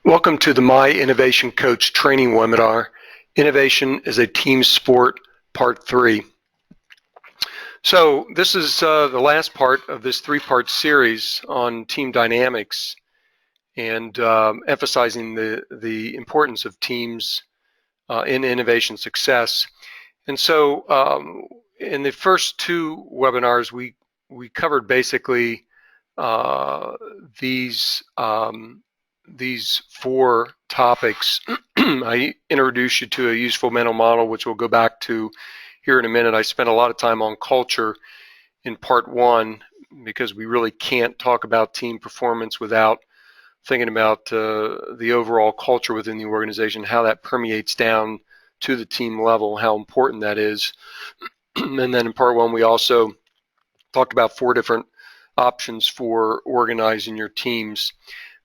Welcome to the My Innovation Coach training webinar, Innovation is a Team Sport, Part 3. So this is the last part of this three-part series on team dynamics and emphasizing the importance of teams in innovation success. And so in the first two webinars, we covered basically these four topics. I introduced you to a useful mental model, which we'll go back to here in a minute. I spent a lot of time on culture in part one because we really can't talk about team performance without thinking about the overall culture within the organization, how that permeates down to the team level, how important that is. And then in part one, we also talked about four different options for organizing your teams.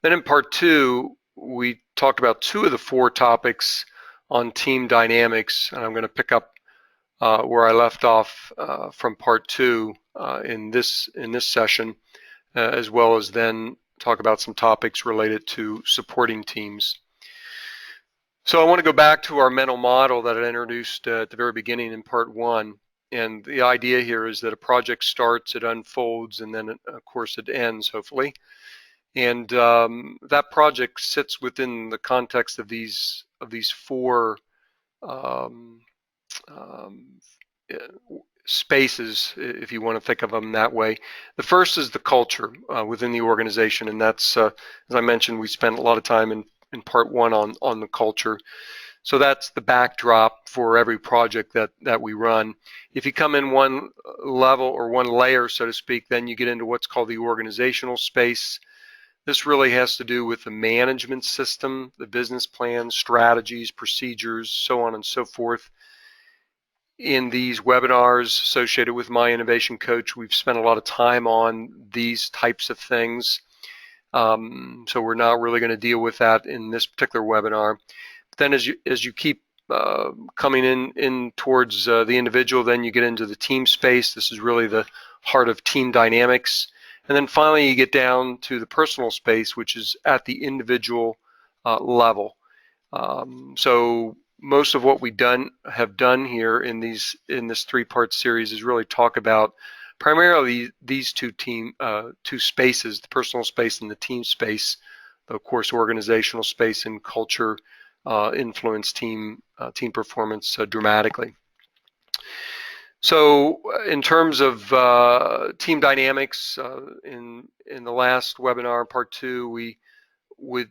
Then in part two, we talked about two of the four topics on team dynamics, and I'm going to pick up where I left off from part two in this session, as well as then talk about some topics related to supporting teams. So I want to go back to our mental model that I introduced at the very beginning in part one. And the idea here is that a project starts, it unfolds, and then of course it ends, hopefully. And that project sits within the context of these four spaces, if you want to think of them that way. The first is the culture within the organization, and that's, as I mentioned, we spent a lot of time in part one on the culture. So that's the backdrop for every project that we run. If you come in one level or one layer, so to speak, then you get into what's called the organizational space. This really has to do with the management system, the business plans, strategies, procedures, so on and so forth. In these webinars associated with My Innovation Coach, we've spent a lot of time on these types of things. So we're not really going to deal with that in this particular webinar. But then as you keep coming in towards the individual, then you get into the team space. This is really the heart of team dynamics. And then finally you get down to the personal space, which is at the individual level. So most of what we have done here in this three-part series is really talk about primarily these two spaces, the personal space and the team space. Of course, organizational space and culture influence team performance dramatically. So in terms of team dynamics, in the last webinar, part two, we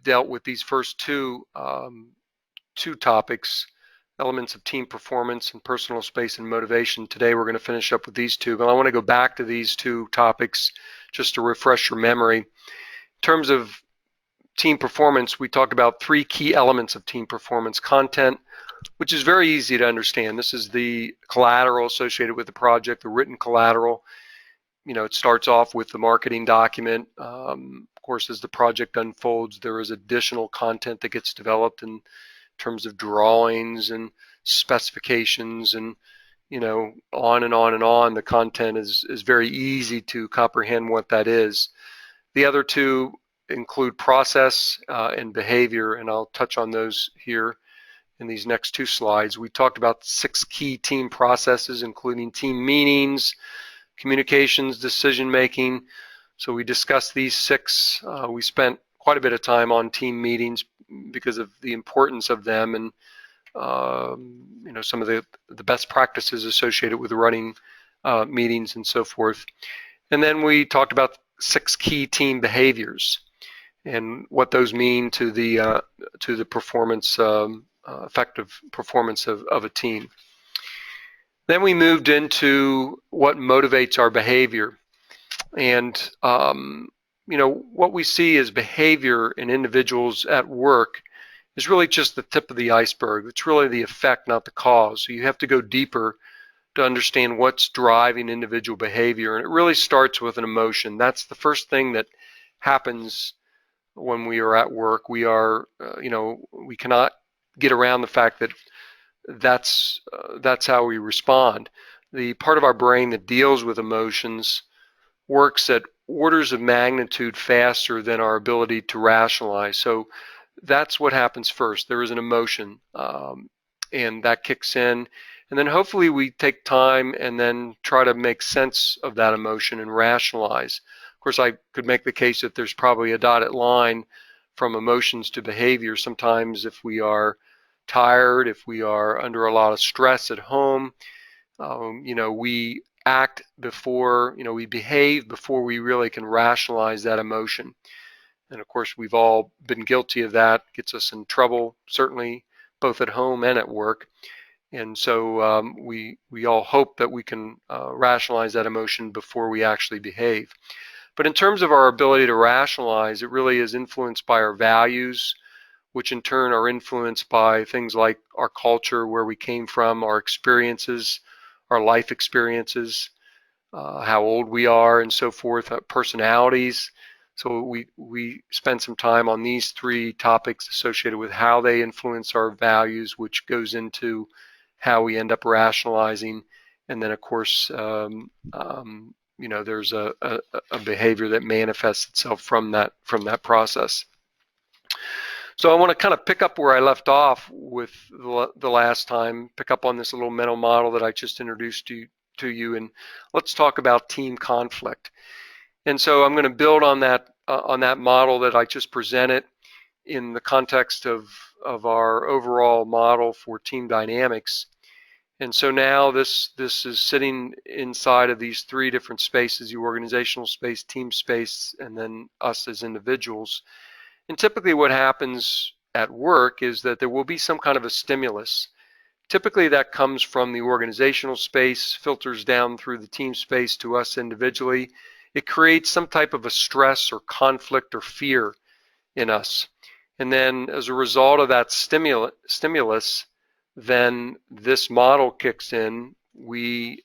dealt with these first two topics, elements of team performance and personal space and motivation. Today we're going to finish up with these two, but I want to go back to these two topics just to refresh your memory. In terms of team performance, we talked about three key elements of team performance: content, which is very easy to understand. This is the collateral associated with the project, the written collateral. You know, it starts off with the marketing document. Of course, as the project unfolds, there is additional content that gets developed in terms of drawings and specifications, and you know, on and on and on. The content is very easy to comprehend what that is. The other two include process and behavior, and I'll touch on those here in these next two slides. We talked about 6 key team processes, including team meetings, communications, decision making. So we discussed these 6. We spent quite a bit of time on team meetings because of the importance of them, and you know, some of the best practices associated with running meetings and so forth. And then we talked about 6 key team behaviors and what those mean to the performance, effective performance of a team. Then we moved into what motivates our behavior, and you know, what we see as behavior in individuals at work is really just the tip of the iceberg. It's really the effect, not the cause. So you have to go deeper to understand what's driving individual behavior, and it really starts with an emotion. That's the first thing that happens when we are at work. We are, you know, we cannot get around the fact that that's how we respond. The part of our brain that deals with emotions works at orders of magnitude faster than our ability to rationalize. So that's what happens first. There is an emotion, and that kicks in. And then hopefully we take time and then try to make sense of that emotion and rationalize. Of course, I could make the case that there's probably a dotted line from emotions to behavior. Sometimes if we are tired, if we are under a lot of stress at home, we act before, we behave before we really can rationalize that emotion. And of course, we've all been guilty of that. It gets us in trouble, certainly both at home and at work. And so we all hope that we can rationalize that emotion before we actually behave. But in terms of our ability to rationalize, it really is influenced by our values, which in turn are influenced by things like our culture, where we came from, our experiences, our life experiences, how old we are, and so forth, personalities. So we spend some time on these three topics associated with how they influence our values, which goes into how we end up rationalizing. And then, of course, there's a behavior that manifests itself from that process. So I want to kind of pick up where I left off with the last time, pick up on this little mental model that I just introduced to you, and let's talk about team conflict. And so I'm going to build on that model that I just presented in the context of our overall model for team dynamics. And so now this is sitting inside of these three different spaces: the organizational space, team space, and then us as individuals. And typically what happens at work is that there will be some kind of a stimulus. Typically that comes from the organizational space, filters down through the team space to us individually. It creates some type of a stress or conflict or fear in us. And then as a result of that stimulus, then this model kicks in. We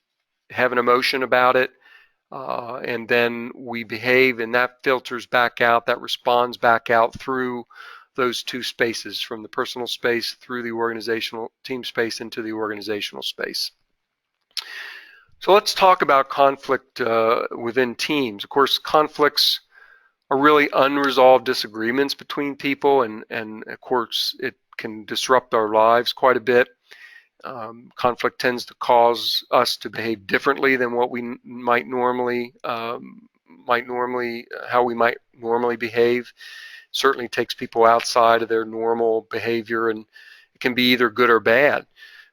have an emotion about it, and then we behave, and that filters back out, that responds back out through those two spaces, from the personal space through the organizational team space into the organizational space. So let's talk about conflict within teams. Of course, conflicts are really unresolved disagreements between people, and of course it can disrupt our lives quite a bit. Conflict tends to cause us to behave differently than what we might normally behave. Certainly takes people outside of their normal behavior, and it can be either good or bad.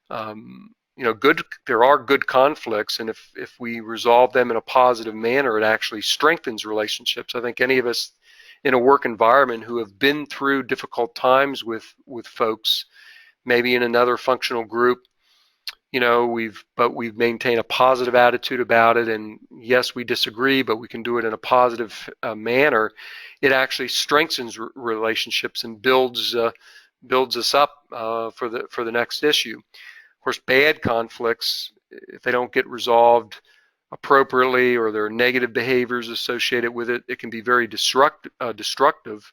There are good conflicts, and if we resolve them in a positive manner, it actually strengthens relationships. I think any of us in a work environment who have been through difficult times with folks, maybe in another functional group, we've maintained a positive attitude about it, and yes, we disagree, but we can do it in a positive manner. It actually strengthens relationships and builds us up for the next issue. Of course, bad conflicts, if they don't get resolved appropriately, or there are negative behaviors associated with it, it can be very destructive.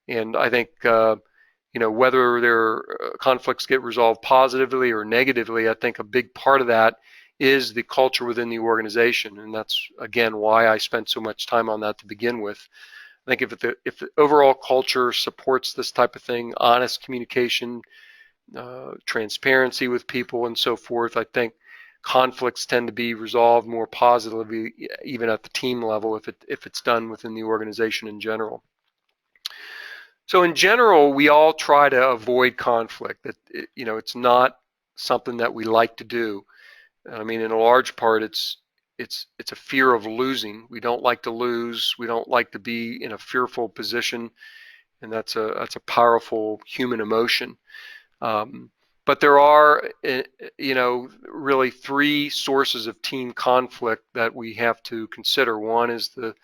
And I think whether their conflicts get resolved positively or negatively, I think a big part of that is the culture within the organization, and that's again why I spent so much time on that to begin with. I think if the overall culture supports this type of thing, honest communication, transparency with people, and so forth, I think conflicts tend to be resolved more positively, even at the team level, if it's done within the organization in general. So in general, we all try to avoid conflict. It's not something that we like to do. I mean, in a large part, it's a fear of losing. We don't like to lose. We don't like to be in a fearful position, and that's a powerful human emotion. But there are, really three sources of team conflict that we have to consider. One is the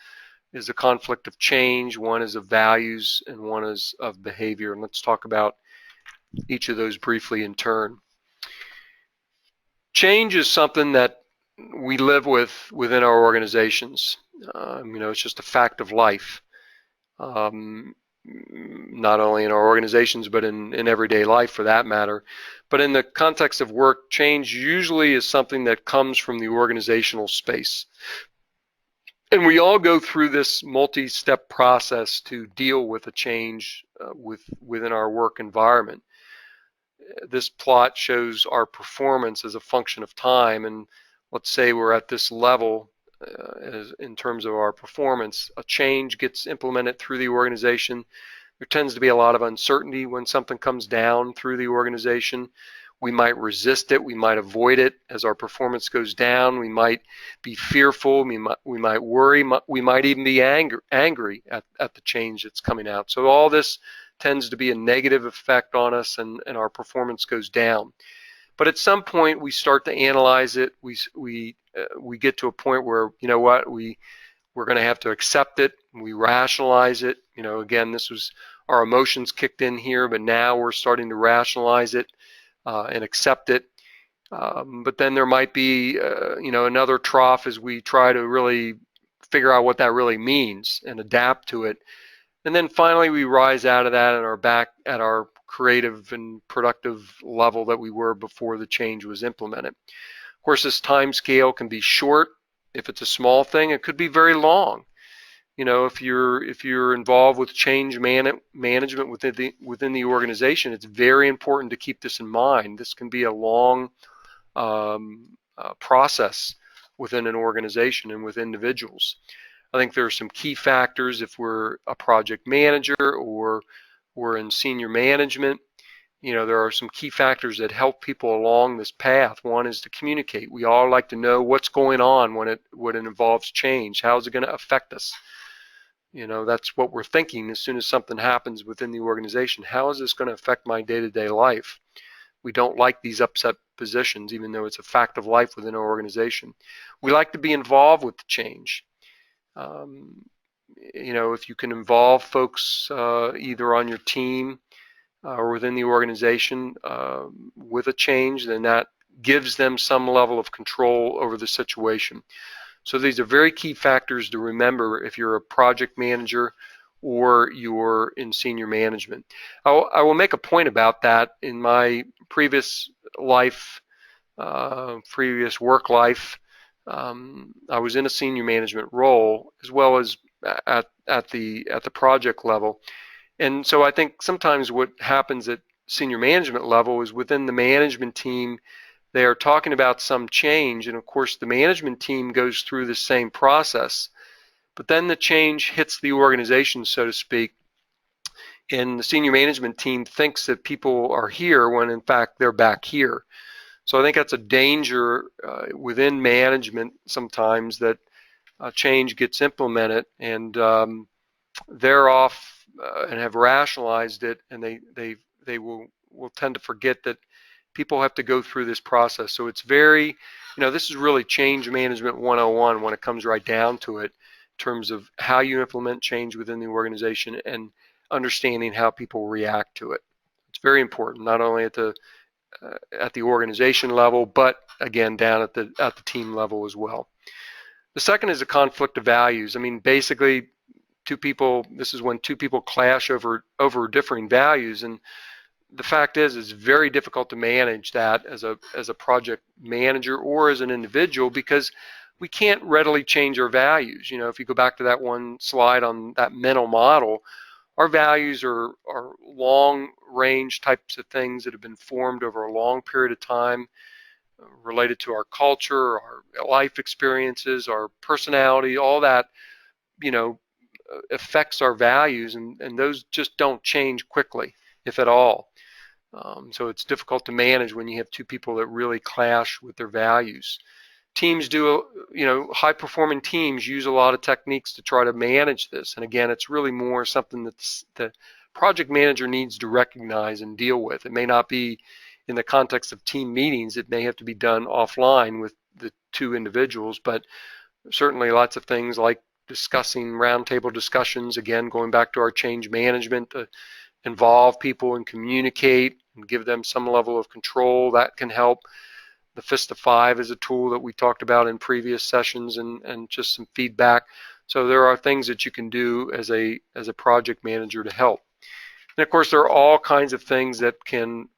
conflict of change, one is of values, and one is of behavior. And let's talk about each of those briefly in turn. Change is something that we live with within our organizations. It's just a fact of life. Not only in our organizations, but in everyday life for that matter. But in the context of work, change usually is something that comes from the organizational space. And we all go through this multi-step process to deal with a change within our work environment. This plot shows our performance as a function of time, and let's say we're at this level in terms of our performance. A change gets implemented through the organization. There tends to be a lot of uncertainty when something comes down through the organization. We might resist it, we might avoid it. As our performance goes down, we might be fearful, we might worry, we might even be angry at the change that's coming out. So all this tends to be a negative effect on us, and our performance goes down. But at some point we start to analyze it. We get to a point where, you know what, we're going to have to accept it. We rationalize it. You know, again, this was our emotions kicked in here, but now we're starting to rationalize it and accept it. But then there might be, you know, another trough as we try to really figure out what that really means and adapt to it. And then finally we rise out of that and are back at our creative and productive level that we were before the change was implemented. Of course, this time scale can be short. If it's a small thing, it could be very long. You know, if you're involved with change management within the organization, it's very important to keep this in mind. This can be a long process within an organization and with individuals. I think there are some key factors if we're a project manager or we're in senior management. You know, there are some key factors that help people along this path. One is to communicate. We all like to know what's going on when it involves change. How is it going to affect us? You know, that's what we're thinking as soon as something happens within the organization. How is this going to affect my day-to-day life? We don't like these upset positions, even though it's a fact of life within our organization. We like to be involved with the change. You know, if you can involve folks either on your team or within the organization with a change, then that gives them some level of control over the situation. So these are very key factors to remember if you're a project manager or you're in senior management. I will make a point about that. In my previous life, previous work life, I was in a senior management role as well as at the project level. And so I think sometimes what happens at senior management level is within the management team, they are talking about some change, and of course the management team goes through the same process, but then the change hits the organization, so to speak, and the senior management team thinks that people are here when in fact they're back here. So I think that's a danger within management sometimes, that change gets implemented and they're off and have rationalized it, and they will tend to forget that people have to go through this process. So it's very, you know, this is really change management 101 when it comes right down to it, in terms of how you implement change within the organization and understanding how people react to it. It's very important, not only at the organization level, but again down at the team level as well. The second is a conflict of values. I mean, basically, this is when two people clash over differing values, and the fact is it's very difficult to manage that as a project manager or as an individual, because we can't readily change our values. You know, if you go back to that one slide on that mental model, our values are long range types of things that have been formed over a long period of time, related to our culture, our life experiences, our personality, all that, you know, affects our values, and those just don't change quickly, if at all. So it's difficult to manage when you have two people that really clash with their values. Teams do, you know, high performing teams use a lot of techniques to try to manage this. And again, it's really more something that the project manager needs to recognize and deal with. It may not be in the context of team meetings. It may have to be done offline with the two individuals, but certainly lots of things like discussing roundtable discussions, again, going back to our change management, to involve people and communicate and give them some level of control, that can help. The Fist of Five is a tool that we talked about in previous sessions, and just some feedback. So there are things that you can do as a project manager to help. And of course, there are all kinds of things that can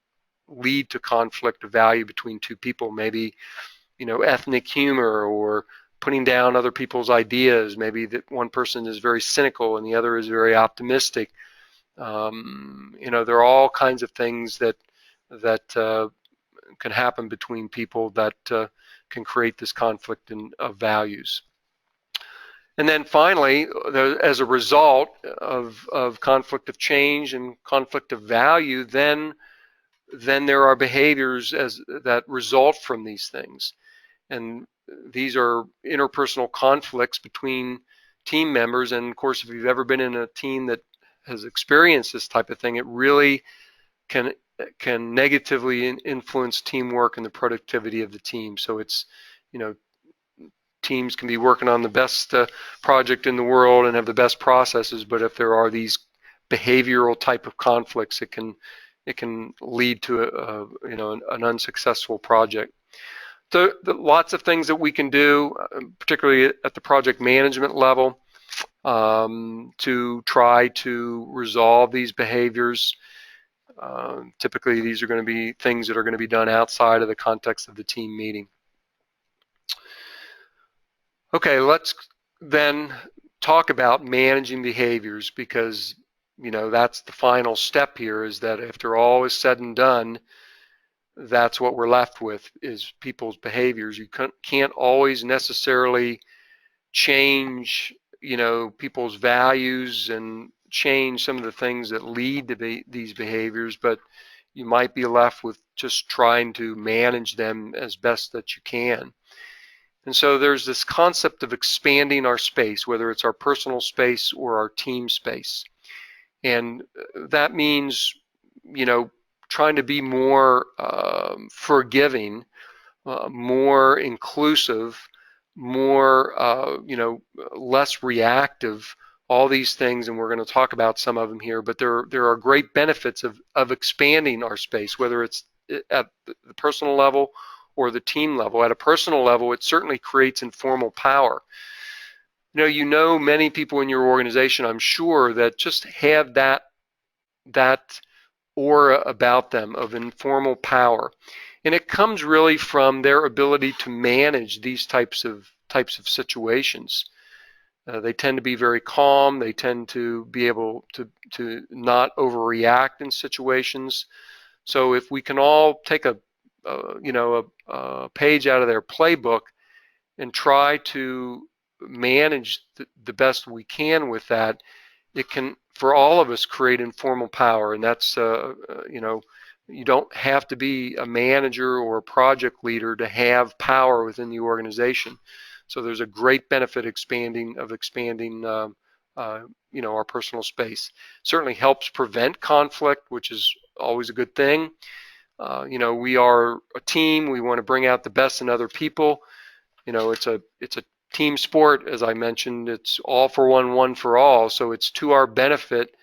lead to conflict of value between two people. Maybe, you know, ethnic humor or putting down other people's ideas. Maybe that one person is very cynical and the other is very optimistic. There are all kinds of things that can happen between people that can create this conflict of values. And then finally, as a result of conflict of change and conflict of value, then there are behaviors that result from these things. And these are interpersonal conflicts between team members. And of course, if you've ever been in a team that has experienced this type of thing, it really can negatively influence teamwork and the productivity of the team. So it's, teams can be working on the best project in the world and have the best processes, but if there are these behavioral type of conflicts, it can lead to an unsuccessful project. So lots of things that we can do, particularly at the project management level, to try to resolve these behaviors. Typically, these are going to be things that are going to be done outside of the context of the team meeting. Okay, let's then talk about managing behaviors, because that's the final step here, is that after all is said and done, that's what we're left with, is people's behaviors. You can't always necessarily change people's values and change some of the things that lead to these behaviors, but you might be left with just trying to manage them as best that you can. And so there's this concept of expanding our space, whether it's our personal space or our team space. And that means, trying to be more forgiving, more inclusive, more, less reactive, all these things. And we're going to talk about some of them here, but there are great benefits of expanding our space, whether it's at the personal level or the team level. At a personal level, it certainly creates informal power. Many people in your organization, I'm sure, that just have that aura about them of informal power. And it comes really from their ability to manage these types of situations. They tend to be very calm. They tend to be able to not overreact in situations. So if we can all take a page out of their playbook and try to manage the best we can with that, it can, for all of us, create informal power. And that's, you don't have to be a manager or a project leader to have power within the organization. So there's a great benefit expanding our personal space. Certainly helps prevent conflict, which is always a good thing. We are a team. We want to bring out the best in other people. It's a team sport, as I mentioned. It's all for one for all. So it's to our benefit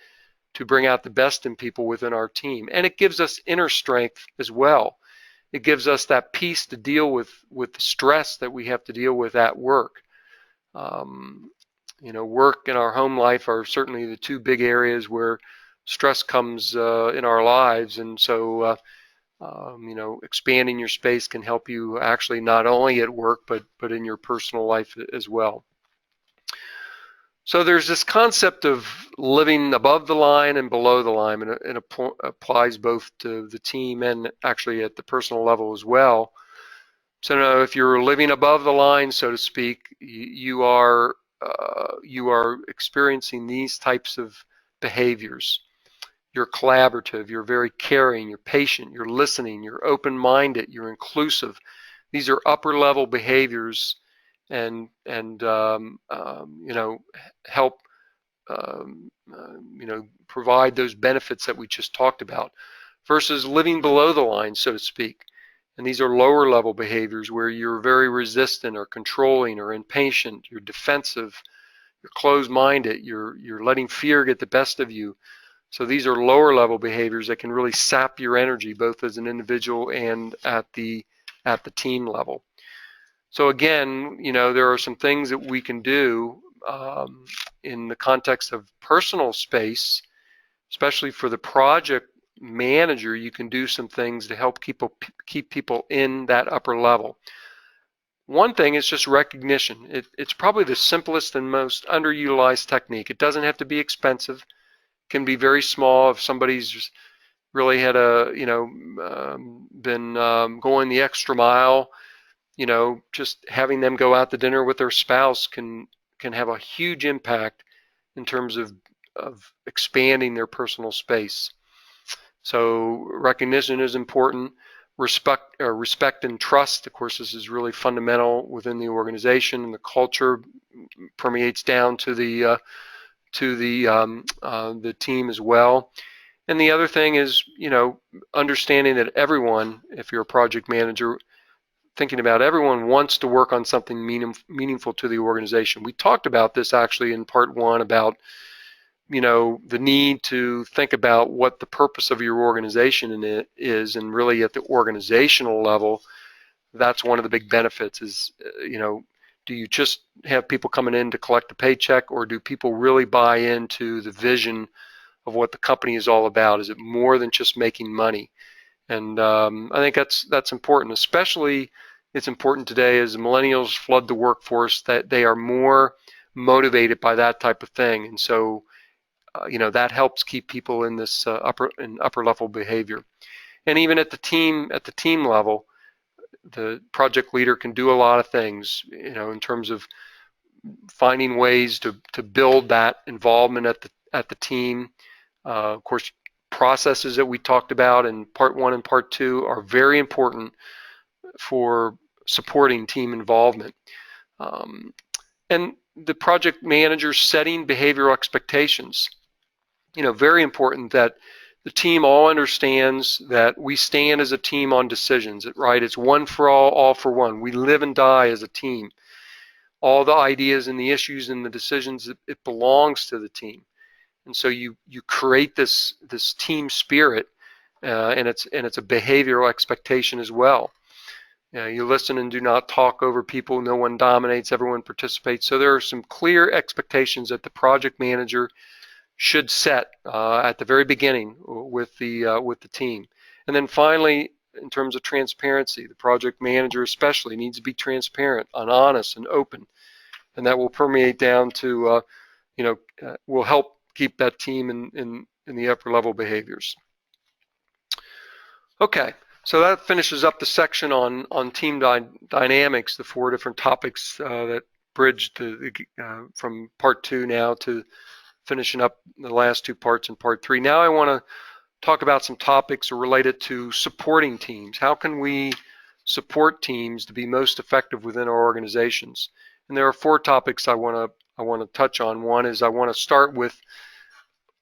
to bring out the best in people within our team. And it gives us inner strength as well. It gives us that peace to deal with the stress that we have to deal with at work. Work and our home life are certainly the two big areas where stress comes in our lives. And so expanding your space can help you actually not only at work, but in your personal life as well. So there's this concept of living above the line and below the line, and it applies both to the team and actually at the personal level as well. So if you're living above the line, so to speak, you are experiencing these types of behaviors. You're collaborative, you're very caring, you're patient, you're listening, you're open-minded, you're inclusive. These are upper level behaviors and help provide those benefits that we just talked about, versus living below the line, so to speak. And these are lower level behaviors where you're very resistant or controlling or impatient, you're defensive, you're closed-minded, you're letting fear get the best of you. So these are lower level behaviors that can really sap your energy, both as an individual and at the team level. So again, there are some things that we can do in the context of personal space, especially for the project manager. You can do some things to help keep people in that upper level. One thing is just recognition. It's probably the simplest and most underutilized technique. It doesn't have to be expensive. It can be very small if somebody's really had been going the extra mile. Just having them go out to dinner with their spouse can have a huge impact in terms of expanding their personal space. So recognition is important. Respect and trust. Of course, this is really fundamental within the organization, and the culture permeates down to the team as well. And the other thing is, understanding that everyone, if you're a project manager, thinking about everyone wants to work on something meaningful to the organization. We talked about this actually in part one about the need to think about what the purpose of your organization is, and really at the organizational level, that's one of the big benefits is, do you just have people coming in to collect a paycheck, or do people really buy into the vision of what the company is all about? Is it more than just making money? And I think that's important. Especially, it's important today as millennials flood the workforce, that they are more motivated by that type of thing. And so, that helps keep people in this upper level behavior. And even at the team level, the project leader can do a lot of things, in terms of finding ways to build that involvement at the team. Of course, processes that we talked about in part one and part two are very important for supporting team involvement. And the project manager setting behavioral expectations. Very important that the team all understands that we stand as a team on decisions, right? It's one for all for one. We live and die as a team. All the ideas and the issues and the decisions, it belongs to the team. And so you create this team spirit, and it's a behavioral expectation as well. You listen and do not talk over people. No one dominates, everyone participates. So there are some clear expectations that the project manager should set at the very beginning with the team. And then finally, in terms of transparency, the project manager especially needs to be transparent and honest and open, and that will permeate down to will help keep that team in the upper level behaviors. Okay, so that finishes up the section on team dynamics, the 4 different topics that bridged from part 2 now to finishing up the last 2 parts in part 3. Now I want to talk about some topics related to supporting teams. How can we support teams to be most effective within our organizations? And there are 4 topics I want to touch on. One is I want to start with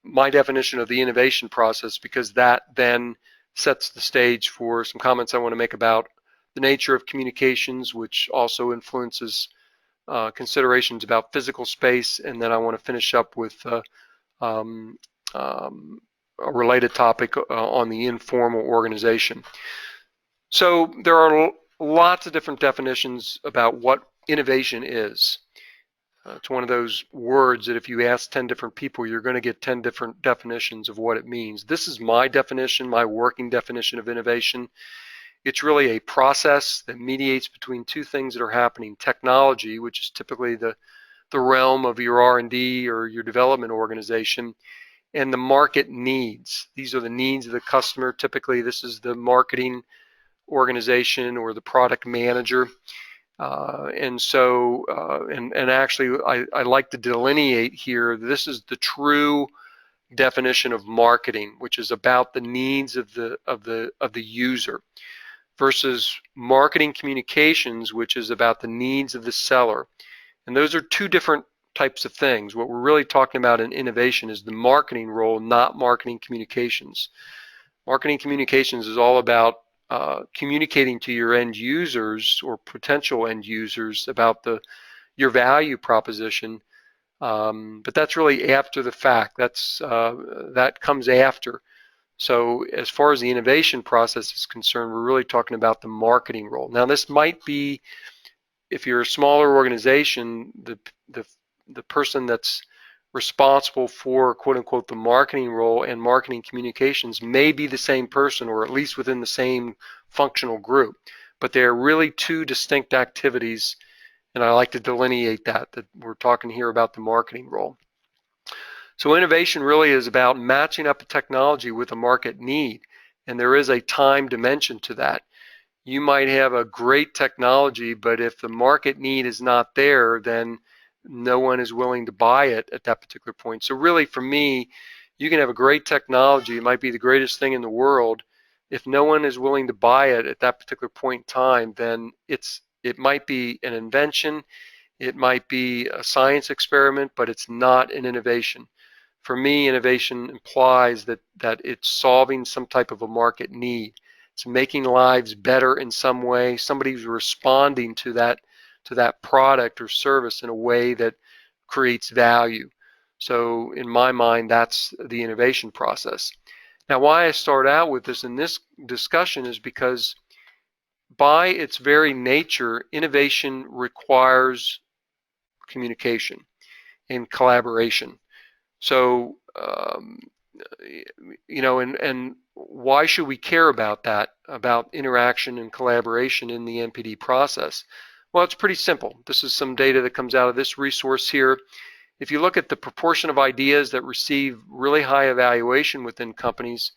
my definition of the innovation process, because that then sets the stage for some comments I want to make about the nature of communications, which also influences considerations about physical space. And then I want to finish up with a related topic on the informal organization. So there are lots of different definitions about what innovation is. It's one of those words that if you ask 10 different people, you're going to get 10 different definitions of what it means. This is my definition, my working definition of innovation. It's really a process that mediates between 2 things that are happening: technology, which is typically the realm of your R&D or your development organization, and the market needs. These are the needs of the customer. Typically, this is the marketing organization or the product manager. And actually, I like to delineate here, this is the true definition of marketing, which is about the needs of the user, versus marketing communications, which is about the needs of the seller. And those are 2 different types of things. What we're really talking about in innovation is the marketing role, not marketing communications. Marketing communications is all about communicating to your end users or potential end users about your value proposition, but that's really after the fact. That comes after. So as far as the innovation process is concerned, we're really talking about the marketing role. Now, this might be, if you're a smaller organization, the person that's responsible for, quote unquote, the marketing role and marketing communications may be the same person, or at least within the same functional group. but they're really two distinct activities, and I like to delineate that we're talking here about the marketing role. So innovation really is about matching up a technology with a market need, and there is a time dimension to that. You might have a great technology, but if the market need is not there, then no one is willing to buy it at that particular point. So really, for me, you can have a great technology, it might be the greatest thing in the world. If no one is willing to buy it at that particular point in time, then it might be an invention, it might be a science experiment, but it's not an innovation. For me, innovation implies that it's solving some type of a market need. It's making lives better in some way. Somebody's responding to that product or service in a way that creates value. So in my mind, that's the innovation process. Now, why I start out with this in this discussion is because by its very nature, innovation requires communication and collaboration. So, and why should we care about that, about interaction and collaboration in the NPD process? Well, it's pretty simple. This is some data that comes out of this resource here. If you look at the proportion of ideas that receive really high evaluation within companies,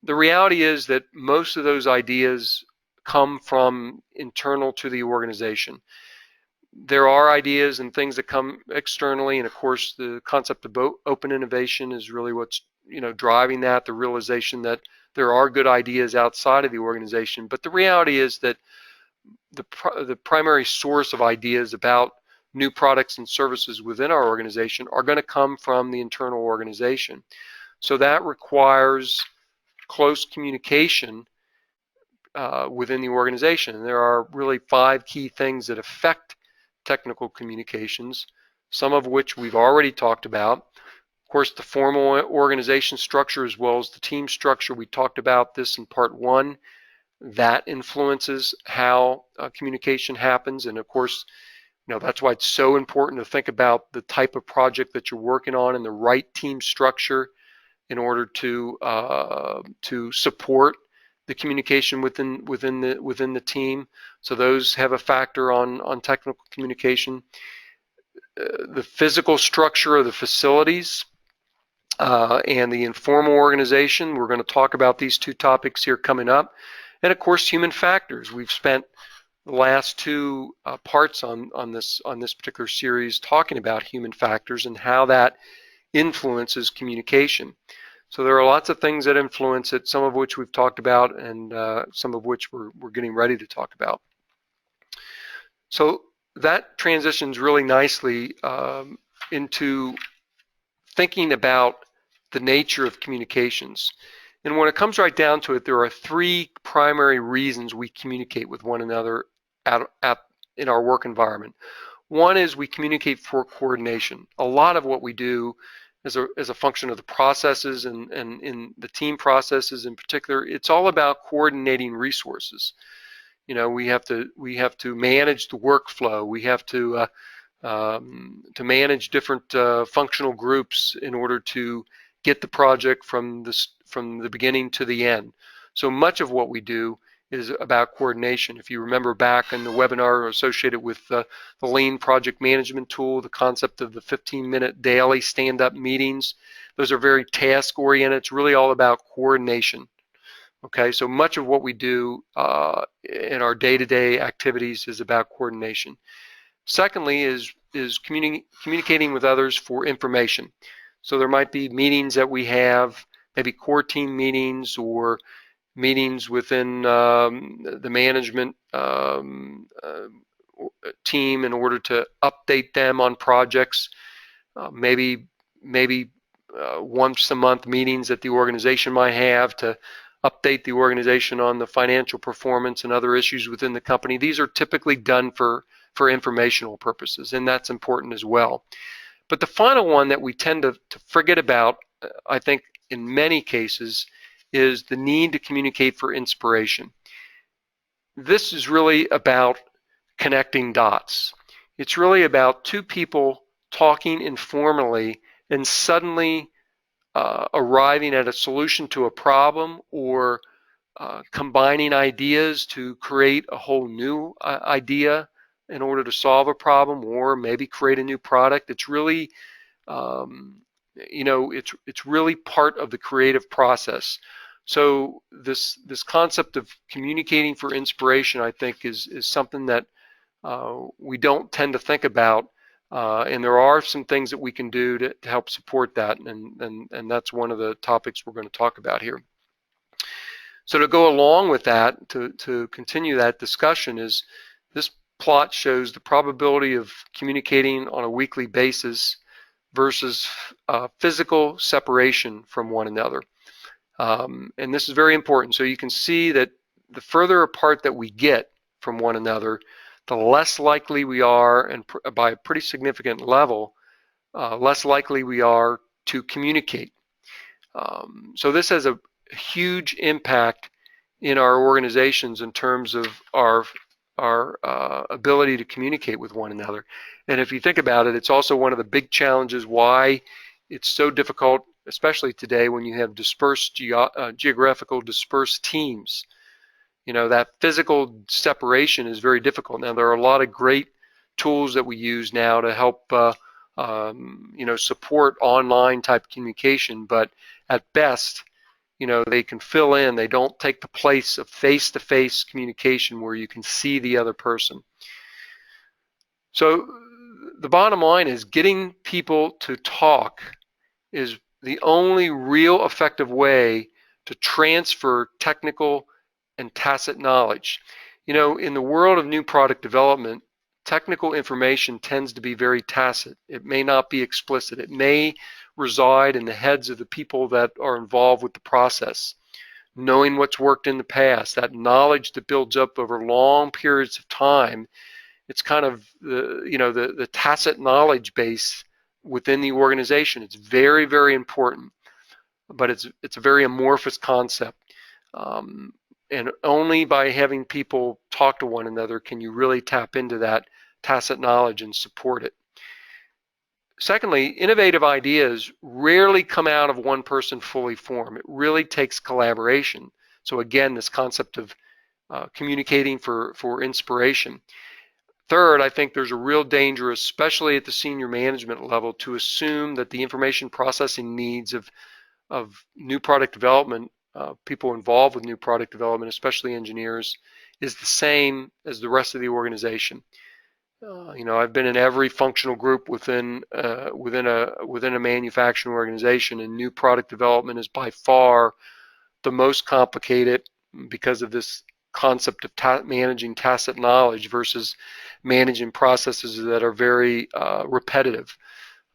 the reality is that most of those ideas come from internal to the organization. There are ideas and things that come externally, and of course the concept of open innovation is really what's driving that, the realization that there are good ideas outside of the organization. But the reality is that the primary source of ideas about new products and services within our organization are going to come from the internal organization. So that requires close communication within the organization. And there are really 5 key things that affect technical communications, some of which we've already talked about. Of course, the formal organization structure as well as the team structure. We talked about this in part 1. That influences how communication happens, and of course, that's why it's so important to think about the type of project that you're working on and the right team structure in order to support the communication within the team. So those have a factor on technical communication. The physical structure of the facilities and the informal organization. We're going to talk about these 2 topics here coming up. And of course, human factors. We've spent the last 2 parts on this particular series talking about human factors and how that influences communication. So there are lots of things that influence it, some of which we've talked about and some of which we're getting ready to talk about. So that transitions really nicely into thinking about the nature of communications. And when it comes right down to it, there are 3 primary reasons we communicate with one another in our work environment. One is we communicate for coordination. A lot of what we do as a function of the processes and in the team processes in particular, it's all about coordinating resources. We have to manage the workflow. We have to manage different functional groups in order to get the project from the beginning to the end. So much of what we do is about coordination. If you remember back in the webinar associated with the Lean project management tool, the concept of the 15-minute daily stand-up meetings, those are very task-oriented. It's really all about coordination. Okay, so much of what we do in our day-to-day activities is about coordination. Secondly is communicating with others for information. So there might be meetings that we have, maybe core team meetings or meetings within the management team in order to update them on projects. Maybe once a month meetings that the organization might have to update the organization on the financial performance and other issues within the company. These are typically done for informational purposes, and that's important as well. But the final one that we tend to forget about, I think in many cases, is the need to communicate for inspiration. This is really about connecting dots. It's really about 2 people talking informally and suddenly arriving at a solution to a problem or combining ideas to create a whole new idea in order to solve a problem, or maybe create a new product. It's really, it's really part of the creative process. So this concept of communicating for inspiration, I think, is something that we don't tend to think about, and there are some things that we can do to help support that, and that's one of the topics we're going to talk about here. So to go along with that, to continue that discussion, is this plot shows the probability of communicating on a weekly basis versus physical separation from one another. And this is very important. So you can see that the further apart that we get from one another, the less likely we are, and by a pretty significant level, less likely we are to communicate. So this has a huge impact in our organizations in terms of our ability to communicate with one another. And if you think about it, it's also one of the big challenges why it's so difficult, especially today when you have dispersed geographical dispersed teams. That physical separation is very difficult. Now, there are a lot of great tools that we use now to help support online type communication, but at best, they can fill in. They don't take the place of face-to-face communication where you can see the other person. So the bottom line is getting people to talk is the only real effective way to transfer technical and tacit knowledge. In the world of new product development, technical information tends to be very tacit. It may not be explicit. It may reside in the heads of the people that are involved with the process. Knowing what's worked in the past, that knowledge that builds up over long periods of time, it's kind of the tacit knowledge base within the organization. It's very, very important, but it's a very amorphous concept. And only by having people talk to one another can you really tap into that tacit knowledge and support it. Secondly, innovative ideas rarely come out of one person fully formed. It really takes collaboration. So again, this concept of communicating for inspiration. Third, I think there's a real danger, especially at the senior management level, to assume that the information processing needs of new product development, people involved with new product development, especially engineers, is the same as the rest of the organization. I've been in every functional group within a manufacturing organization, and new product development is by far the most complicated because of this concept of managing tacit knowledge versus managing processes that are very repetitive.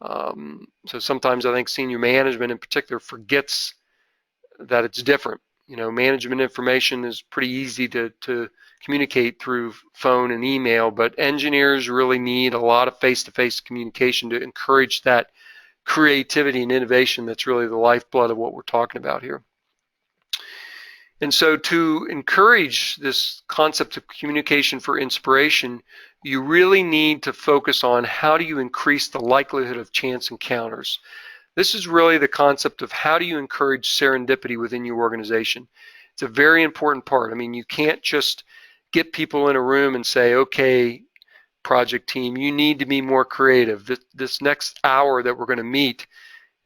So sometimes I think senior management in particular forgets that it's different. Management information is pretty easy to communicate through phone and email, but engineers really need a lot of face-to-face communication to encourage that creativity and innovation that's really the lifeblood of what we're talking about here. And so to encourage this concept of communication for inspiration, you really need to focus on how do you increase the likelihood of chance encounters. This is really the concept of how do you encourage serendipity within your organization. It's a very important part. I mean, you can't just get people in a room and say, okay, project team, you need to be more creative. This next hour that we're going to meet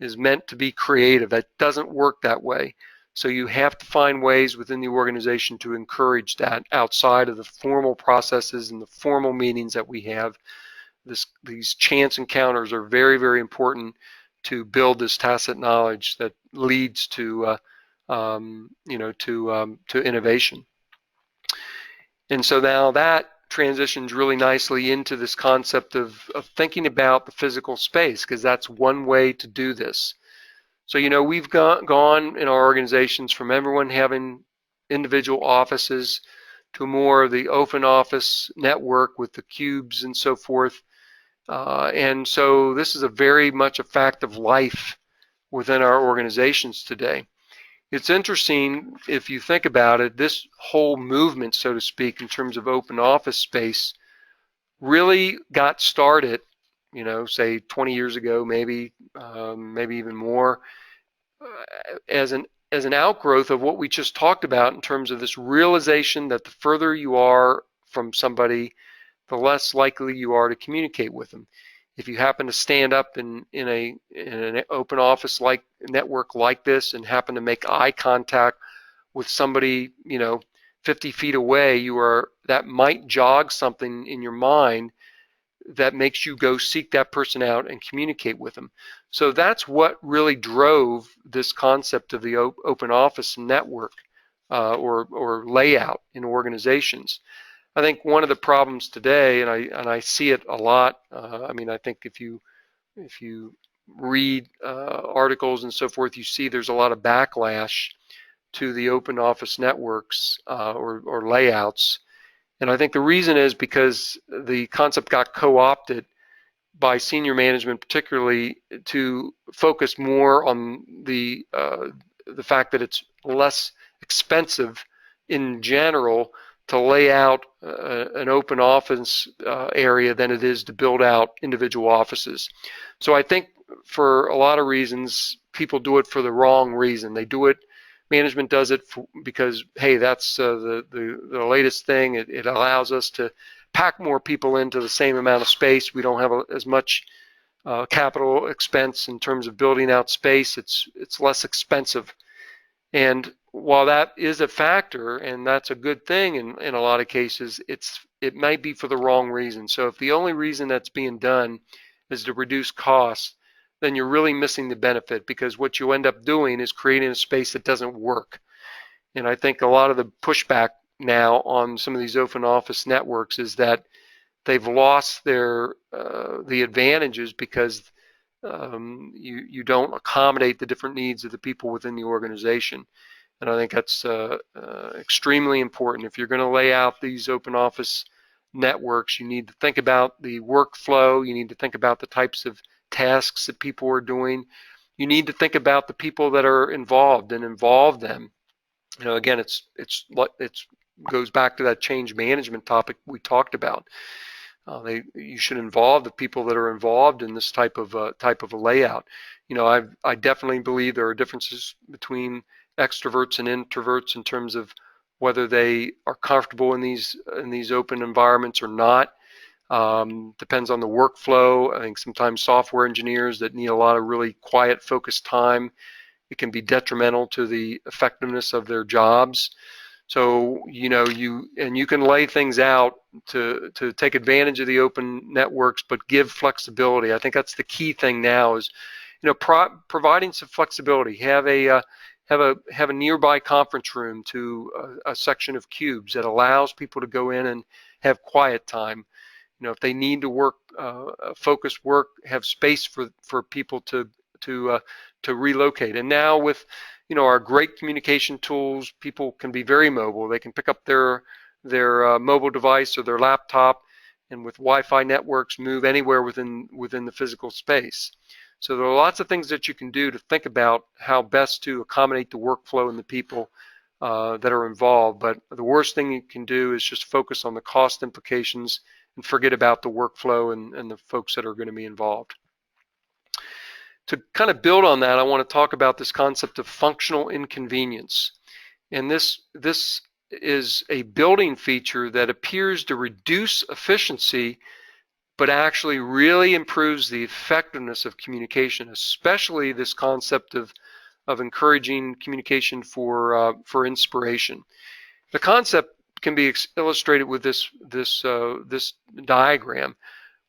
is meant to be creative. That doesn't work that way. So you have to find ways within the organization to encourage that outside of the formal processes and the formal meetings that we have. These chance encounters are very, very important to build this tacit knowledge that leads to innovation. And so now that transitions really nicely into this concept of thinking about the physical space, because that's one way to do this. So we've gone in our organizations from everyone having individual offices to more of the open office network with the cubes and so forth. And so this is a very much a fact of life within our organizations today. It's interesting, if you think about it, this whole movement, so to speak, in terms of open office space really got started, say 20 years ago, maybe even more, as an as an outgrowth of what we just talked about in terms of this realization that the further you are from somebody, the less likely you are to communicate with them. If you happen to stand up in an open office like network like this and happen to make eye contact with somebody, 50 feet away, that might jog something in your mind that makes you go seek that person out and communicate with them. So that's what really drove this concept of the open office network or layout in organizations. I think one of the problems today, and I see it a lot. I think if you read articles and so forth, you see there's a lot of backlash to the open office networks or layouts. And I think the reason is because the concept got co-opted by senior management, particularly to focus more on the fact that it's less expensive in general to lay out an open office area than it is to build out individual offices. So I think for a lot of reasons, people do it for the wrong reason. Management does it because, hey, that's the latest thing. It allows us to pack more people into the same amount of space. We don't have as much capital expense in terms of building out space. It's less expensive. And while that is a factor, and that's a good thing in a lot of cases, it might be for the wrong reason. So if the only reason that's being done is to reduce costs, then you're really missing the benefit, because what you end up doing is creating a space that doesn't work. And I think a lot of the pushback now on some of these open office networks is that they've lost the advantages because you don't accommodate the different needs of the people within the organization. And I think that's extremely important. If you're going to lay out these open office networks, you need to think about the workflow. You need to think about the types of tasks that people are doing. You need to think about the people that are involved and involve them. Again, it goes back to that change management topic we talked about. You should involve the people that are involved in this type of a layout. I definitely believe there are differences between extroverts and introverts in terms of whether they are comfortable in these open environments or not. Depends on the workflow. I think sometimes software engineers that need a lot of really quiet, focused time, it can be detrimental to the effectiveness of their jobs. So you can lay things out to take advantage of the open networks, but give flexibility. I think that's the key thing now is, providing some flexibility. Have a nearby conference room to a section of cubes that allows people to go in and have quiet time. If they need to work, focused work, have space for people to relocate. And now with our great communication tools, people can be very mobile. They can pick up their mobile device or their laptop, and with Wi-Fi networks, move anywhere within the physical space. So there are lots of things that you can do to think about how best to accommodate the workflow and the people that are involved. But the worst thing you can do is just focus on the cost implications and forget about the workflow and the folks that are going to be involved. To kind of build on that, I want to talk about this concept of functional inconvenience. And this is a building feature that appears to reduce efficiency, but actually really improves the effectiveness of communication, especially this concept of encouraging communication for inspiration. The concept can be illustrated with this diagram,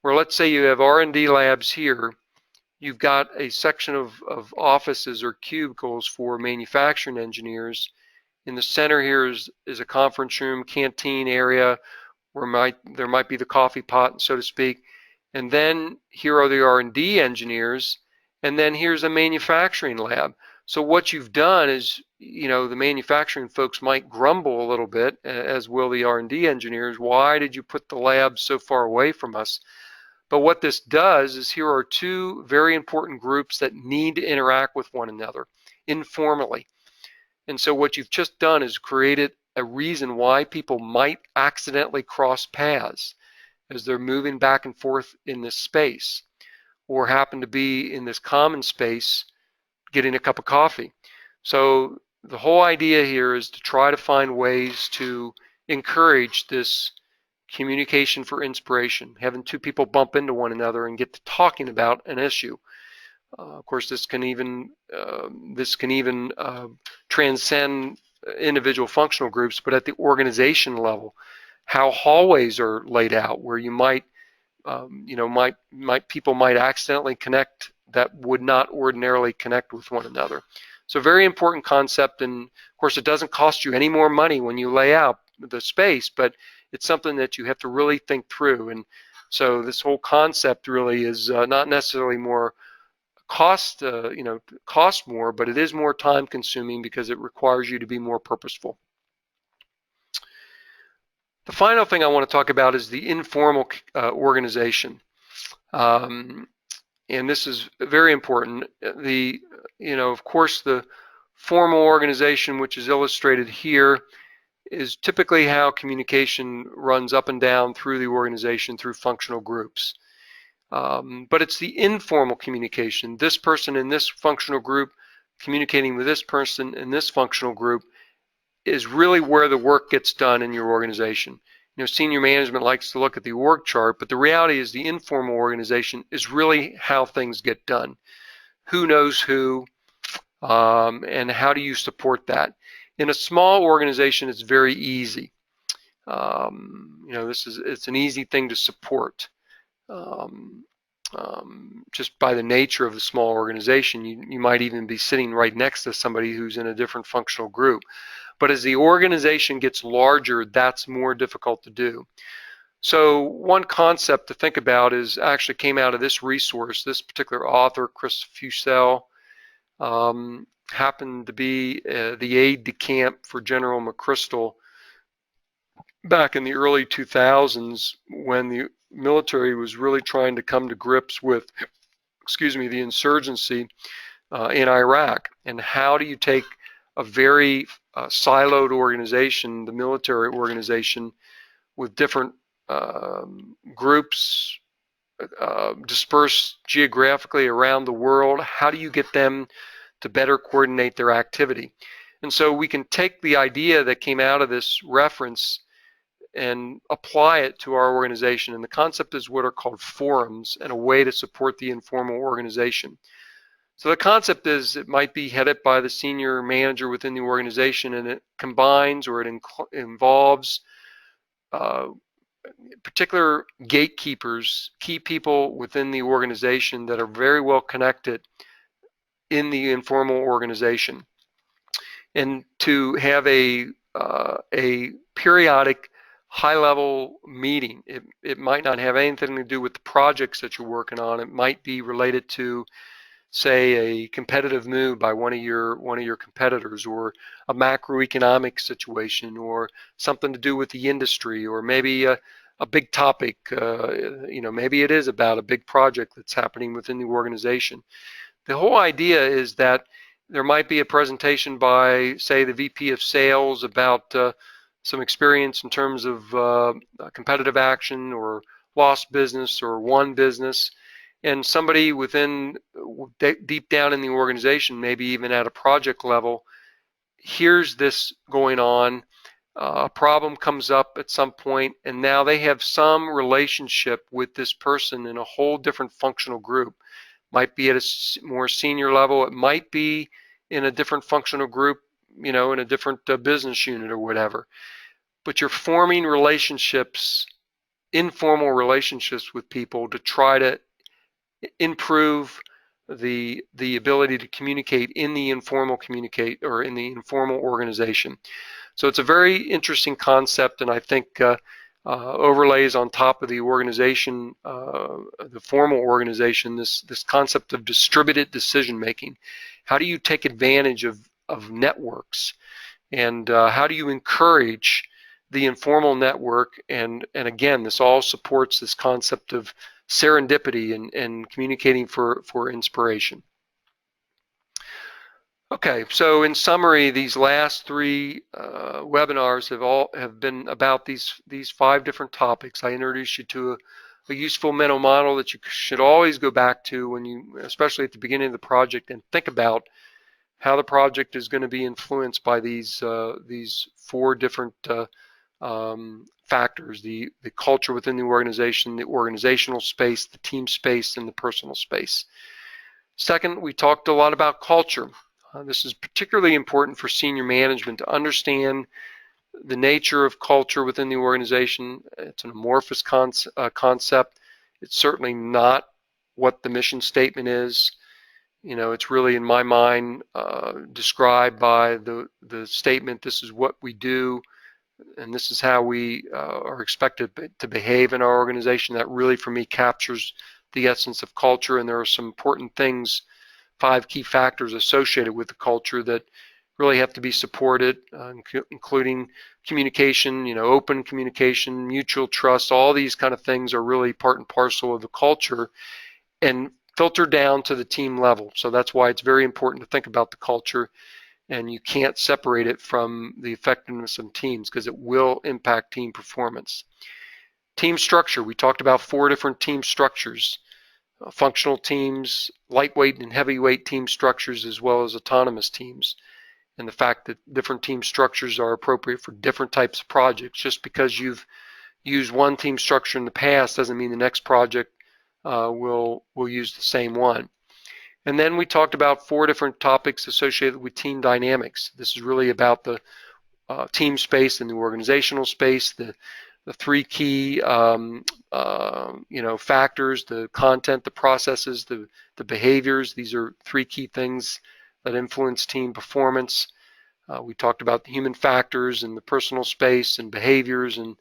where let's say you have R&D labs here. You've got a section of offices or cubicles for manufacturing engineers. In the center here is a conference room, canteen area where there might be the coffee pot, so to speak. And then here are the R&D engineers, and then here's a manufacturing lab. So what you've done is, the manufacturing folks might grumble a little bit, as will the R&D engineers. Why did you put the lab so far away from us? But what this does is, here are two very important groups that need to interact with one another informally. And so what you've just done is created a reason why people might accidentally cross paths as they're moving back and forth in this space, or happen to be in this common space getting a cup of coffee. So the whole idea here is to try to find ways to encourage this communication for inspiration, having two people bump into one another and get to talking about an issue. Of course, this can even transcend individual functional groups, but at the organization level, how hallways are laid out, where you might, people might accidentally connect that would not ordinarily connect with one another. So very important concept, and of course it doesn't cost you any more money when you lay out the space, but it's something that you have to really think through. And so this whole concept really is not necessarily more cost more, but it is more time consuming because it requires you to be more purposeful. The final thing I want to talk about is the informal organization. And this is very important. Of course, the formal organization, which is illustrated here, is typically how communication runs up and down through the organization through functional groups. But it's the informal communication, this person in this functional group communicating with this person in this functional group, is really where the work gets done in your organization. Senior management likes to look at the org chart, but the reality is the informal organization is really how things get done. Who knows who, and how do you support that? In a small organization, it's very easy. It's an easy thing to support. Just by the nature of the small organization, you might even be sitting right next to somebody who's in a different functional group. But as the organization gets larger, that's more difficult to do. So one concept to think about is actually came out of this resource. This particular author, Chris Fussell, happened to be the aide-de-camp for General McChrystal back in the early 2000s when the military was really trying to come to grips with, the insurgency in Iraq. And how do you take a very siloed organization, the military organization, with different groups dispersed geographically around the world? How do you get them to better coordinate their activity? And so we can take the idea that came out of this reference and apply it to our organization. And the concept is what are called forums and a way to support the informal organization. So the concept is it might be headed by the senior manager within the organization, and it combines or it involves particular gatekeepers, key people within the organization that are very well connected in the informal organization. And to have a periodic high-level meeting. It might not have anything to do with the projects that you're working on. It might be related to, say, a competitive move by one of your competitors, or a macroeconomic situation, or something to do with the industry, or maybe a big topic. Maybe it is about a big project that's happening within the organization. The whole idea is that there might be a presentation by, say, the VP of Sales about some experience in terms of competitive action or lost business or won business, and somebody within deep down in the organization, maybe even at a project level, hears this going on. A problem comes up at some point, and now they have some relationship with this person in a whole different functional group. Might be at a more senior level. It might be in a different functional group, in a different business unit or whatever. But you're forming relationships, informal relationships with people to try to improve the ability to communicate in the informal organization. So it's a very interesting concept, and I think overlays on top of the organization, the formal organization, this concept of distributed decision making. How do you take advantage of networks, and how do you encourage the informal network? And again, this all supports this concept of serendipity and communicating for inspiration. Okay, so in summary, these last three webinars have been about these 5 different topics. I introduced you to a useful mental model that you should always go back to when you, especially at the beginning of the project, and think about how the project is going to be influenced by these four different factors: the culture within the organization, the organizational space, the team space, and the personal space. Second, we talked a lot about culture. This is particularly important for senior management to understand the nature of culture within the organization. It's an amorphous concept. It's certainly not what the mission statement is. You know, it's really, in my mind, described by the statement, this is what we do, and this is how we are expected to behave in our organization. That really, for me, captures the essence of culture, and there are some important things, 5 key factors associated with the culture that really have to be supported, including communication, you know, open communication, mutual trust. All these kind of things are really part and parcel of the culture and filter down to the team level. So that's why it's very important to think about the culture, and you can't separate it from the effectiveness of teams because it will impact team performance. Team structure, we talked about 4 different team structures: functional teams, lightweight and heavyweight team structures, as well as autonomous teams. And the fact that different team structures are appropriate for different types of projects. Just because you've used one team structure in the past doesn't mean the next project will use the same one. And then we talked about 4 different topics associated with team dynamics. This is really about the team space and the organizational space, the 3 key factors: the content, the processes, the behaviors. These are 3 key things that influence team performance. We talked about the human factors and the personal space and behaviors and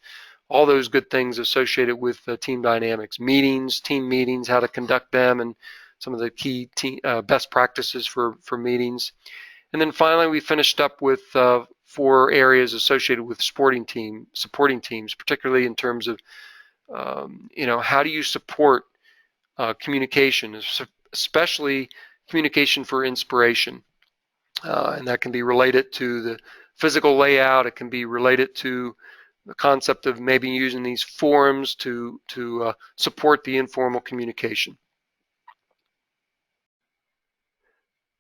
all those good things associated with team dynamics. Meetings, team meetings, how to conduct them, and some of the key best practices for meetings. And then finally, we finished up with 4 areas associated with supporting teams, particularly in terms of how do you support communication, especially communication for inspiration. And that can be related to the physical layout. It can be related to the concept of maybe using these forums to support the informal communication.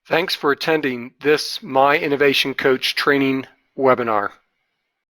Thanks for attending this My Innovation Coach training webinar.